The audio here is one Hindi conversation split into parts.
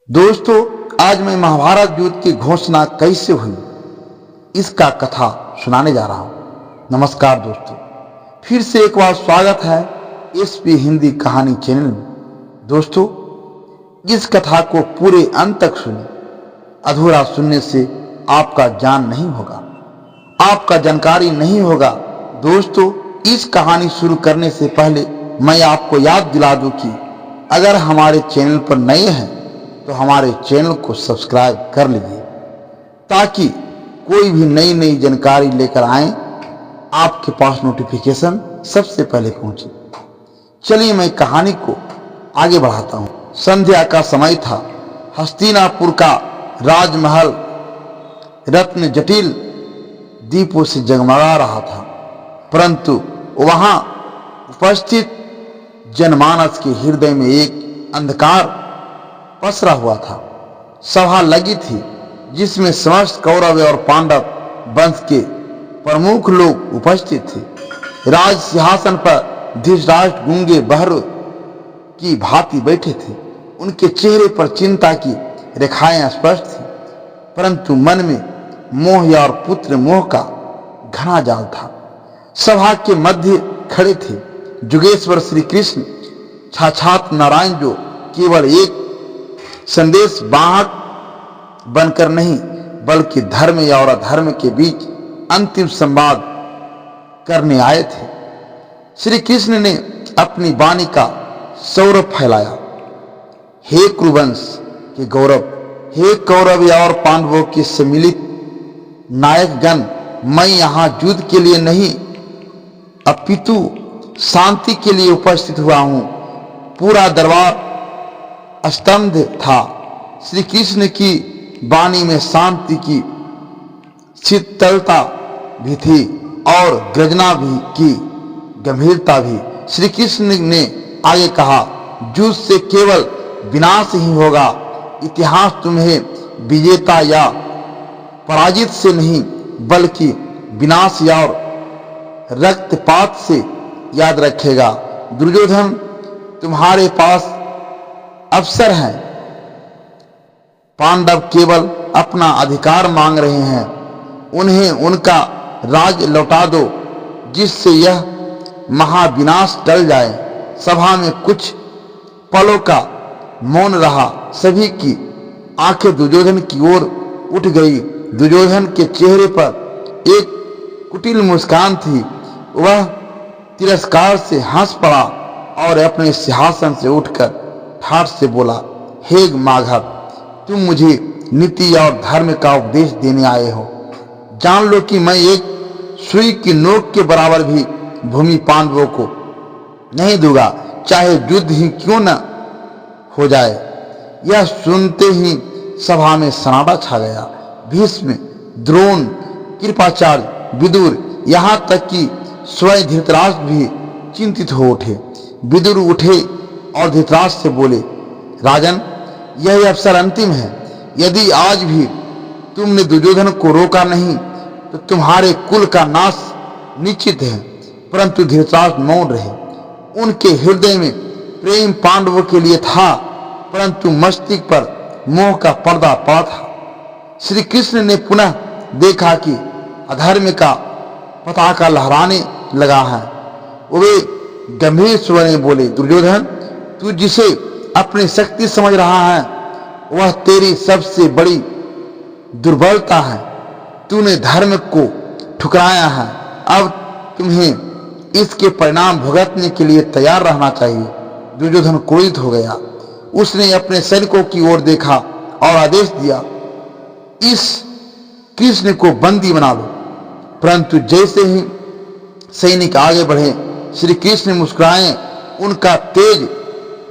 दोस्तों, आज मैं महाभारत युद्ध की घोषणा कैसे हुई इसका कथा सुनाने जा रहा हूं। नमस्कार दोस्तों, फिर से एक बार स्वागत है एसपी हिंदी कहानी चैनल में। दोस्तों, इस कथा को पूरे अंत तक सुने। अधूरा सुनने से आपका ज्ञान नहीं होगा, आपका जानकारी नहीं होगा। दोस्तों, इस कहानी शुरू करने से पहले मैं आपको याद दिला दूं कि अगर हमारे चैनल पर नए हैं तो हमारे चैनल को सब्सक्राइब कर लीजिए ताकि कोई भी नई जानकारी लेकर आए आपके पास नोटिफिकेशन सबसे पहले पहुंचे। चलिए मैं कहानी को आगे बढ़ाता हूं। संध्या का समय था। हस्तिनापुर का राजमहल रत्न जटिल दीपों से जगमगा रहा था, परंतु वहां उपस्थित जनमानस के हृदय में एक अंधकार पसरा हुआ था। सभा लगी थी जिसमें समस्त कौरव और पांडव वंश के प्रमुख लोग उपस्थित थे। राज सिंहासन पर धृतराष्ट्र गूंगे बहर की भांति बैठे थे। उनके चेहरे पर चिंता की रेखाएं स्पष्ट थी, परंतु मन में मोह और पुत्र मोह का घना जाल था। सभा के मध्य खड़े थे जुगेश्वर श्री कृष्ण, साक्षात नारायण, जो केवल एक संदेश वाहक बनकर नहीं बल्कि धर्म और अधर्म के बीच अंतिम संवाद करने आए थे। श्री कृष्ण ने अपनी वाणी का सौरभ फैलाया। हे कुरुवंश के गौरव, हे कौरव और पांडवों के सम्मिलित नायकगण, मैं यहाँ युद्ध के लिए नहीं अपितु शांति के लिए उपस्थित हुआ हूँ। पूरा दरबार स्तब्ध था। श्री कृष्ण की वाणी में शांति की शीतलता भी थी और गर्जना भी की गंभीरता भी। श्री कृष्ण ने आगे कहा, युद्ध से केवल विनाश ही होगा। इतिहास तुम्हें विजेता या पराजित से नहीं बल्कि विनाश और रक्तपात से याद रखेगा। दुर्योधन, तुम्हारे पास अवसर है। पांडव केवल अपना अधिकार मांग रहे हैं। उन्हें उनका राज लौटा दो जिससे यह महाविनाश टल जाए। सभा में कुछ पलों का मौन रहा। सभी की आंखें दुर्योधन की ओर उठ गई। दुर्योधन के चेहरे पर एक कुटिल मुस्कान थी। वह तिरस्कार से हंस पड़ा और अपने सिंहासन से उठकर ठाठ से बोला, हे माघव, तुम मुझे नीति और धर्म का उपदेश देने आए हो। जान लो कि मैं एक सुई की नोक के बराबर भी भूमि पांडवों को नहीं दूंगा, चाहे युद्ध ही क्यों न हो जाए। यह सुनते ही सभा में सन्नाटा छा गया। भीष्म, द्रोण, कृपाचार्य, विदुर, यहाँ तक कि स्वयं धृतराष्ट्र भी चिंतित हो उठे। विदुर उठे और धृतराष्ट्र से बोले, राजन, यह अवसर अंतिम है। यदि आज भी तुमने दुर्योधन को रोका नहीं तो तुम्हारे कुल का नाश निश्चित है। परंतु धृतराष्ट्र मौन रहे। उनके हृदय में प्रेम पांडवों के लिए था, परंतु मस्तिष्क पर मोह का पर्दा पड़ा था। श्री कृष्ण ने पुनः देखा कि अधर्म का पताका लहराने लगा है। वे गंभीर स्वर में बोले, दुर्योधन, तू जिसे अपनी शक्ति समझ रहा है वह तेरी सबसे बड़ी दुर्बलता है। तूने धर्म को ठुकराया है। अब तुम्हें इसके परिणाम भुगतने के लिए तैयार रहना चाहिए। दुर्योधन क्रोधित हो गया। उसने अपने सैनिकों की ओर देखा और आदेश दिया, इस कृष्ण को बंदी बना लो। परंतु जैसे ही सैनिक आगे बढ़े, श्री कृष्ण मुस्कुराए। उनका तेज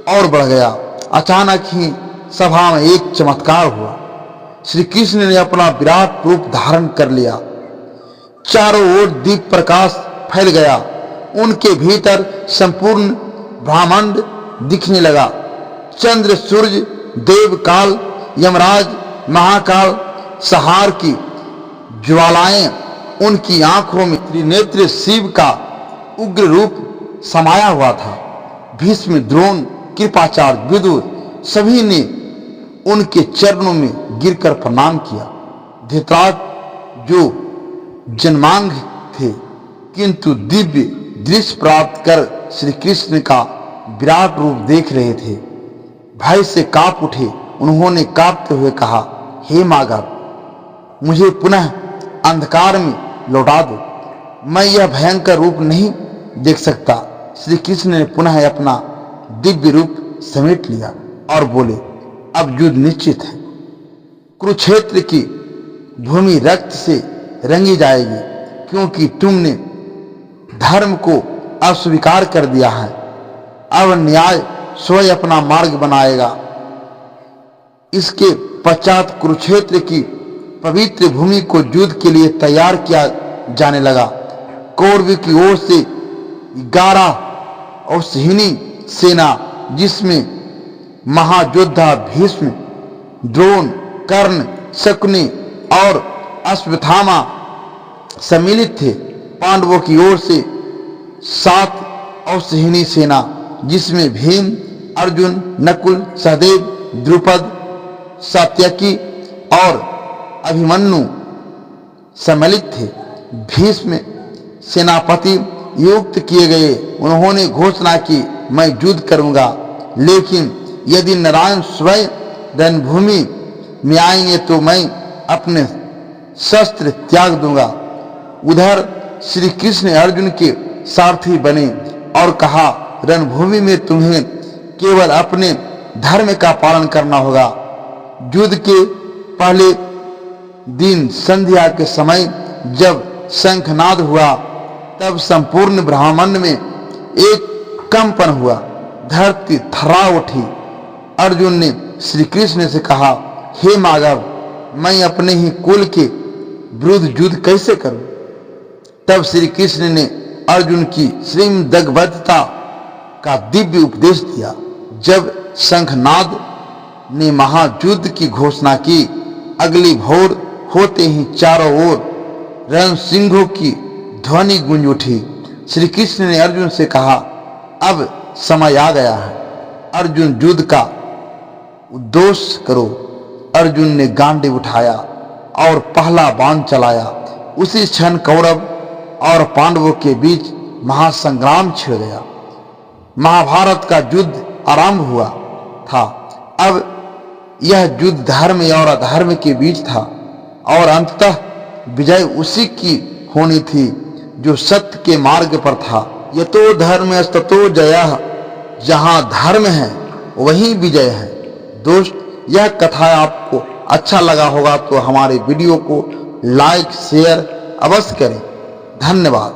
और बढ़ गया। अचानक ही सभा में एक चमत्कार हुआ। श्री कृष्ण ने अपना विराट रूप धारण कर लिया। चारों ओर दीप प्रकाश फैल गया। उनके भीतर संपूर्ण ब्रह्मांड दिखने लगा। चंद्र, सूर्य, देव, काल, यमराज, महाकाल, संहार की ज्वालाएं उनकी आंखों में त्रिनेत्र शिव का उग्र रूप समाया हुआ था। भीष्म, द्रोण, कृपाचार्य, विदुर सभी ने उनके चरणों में गिरकर प्रणाम किया। धृतराष्ट्र जो जन्मांग थे किंतु दिव्य दृश्य प्राप्त कर श्री कृष्ण का विराट रूप देख रहे थे, भय से कांप उठे। उन्होंने कांपते हुए कहा, हे माधव, मुझे पुनः अंधकार में लौटा दो, मैं यह भयंकर रूप नहीं देख सकता। श्री कृष्ण ने पुनः अपना दिव्य रूप समेट लिया और बोले, अब युद्ध निश्चित है। कुरुक्षेत्र की भूमि रक्त से रंगी जाएगी, क्योंकि तुमने धर्म को अस्वीकार कर दिया है। अब न्याय स्वयं अपना मार्ग बनाएगा। इसके पश्चात कुरुक्षेत्र की पवित्र भूमि को युद्ध के लिए तैयार किया जाने लगा। कौरव की ओर से 11 अश्विनी सेना, जिसमें महायोद्धा भीष्म, द्रोण, कर्ण, शकुनि और अश्वत्थामा सम्मिलित थे। पांडवों की ओर से 7 अश्विनी सेना, जिसमें भीम, अर्जुन, नकुल, सहदेव, द्रुपद, सात्यकी और अभिमन्यु सम्मिलित थे। भीष्म सेनापति नियुक्त किए गए। उन्होंने घोषणा की, मैं युद्ध करूंगा, लेकिन यदि नारायण स्वयं रणभूमि में आएंगे तो मैं अपने शस्त्र त्याग दूंगा। उधर श्री कृष्ण अर्जुन के सारथी बने और कहा, रणभूमि में तुम्हें केवल अपने धर्म का पालन करना होगा। युद्ध के पहले दिन संध्या के समय जब शंखनाद हुआ, तब संपूर्ण ब्रह्मांड में एक कंपन हुआ, धरती थर्रा उठी। अर्जुन ने श्री कृष्ण से कहा, हे माधव, मैं अपने ही कुल के विरुद्ध युद्ध कैसे करूं? तब श्री कृष्ण ने अर्जुन की श्रीमद्भगवद्गीता का दिव्य उपदेश दिया। जब शंखनाद ने महायुद्ध की घोषणा की, अगली भोर होते ही चारों ओर रणसिंघों की ध्वनि गूंज उठी। श्री कृष्ण ने अर्जुन से कहा, अब समय आ गया है, अर्जुन युद्ध का उद्घोष करो। अर्जुन ने गांडीव उठाया और पहला बाण चलाया। उसी क्षण कौरव और पांडवों के बीच महासंग्राम छिड़ गया। महाभारत का युद्ध आरंभ हुआ था। अब यह युद्ध धर्म और अधर्म के बीच था और अंततः विजय उसी की होनी थी जो सत्य के मार्ग पर था। यतो धर्मस्ततो जयः, जहां धर्म है वहीं विजय है। दोस्त, यह कथा आपको अच्छा लगा होगा तो हमारे वीडियो को लाइक शेयर अवश्य करें। धन्यवाद।